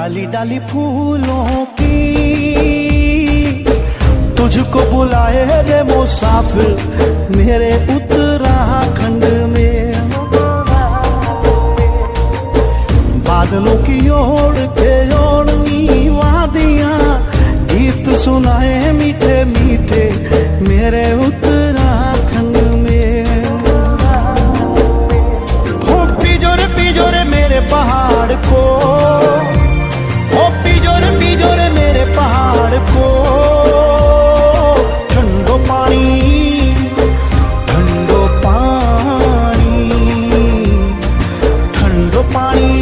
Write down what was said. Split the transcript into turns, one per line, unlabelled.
डाली डाली फूलों की तुझको बुलाए रे मुसाफिर मेरे उत्तराखंड में। बादलों की ओर के ओढ़नी वादियां गीत सुनाए मीठे मीठे मेरे उत्तराखंड में। हो पिजोरे मेरे पहाड़ को, हो पिजोरे मेरे पहाड़ को। ठंडो पानी ठंडो पानी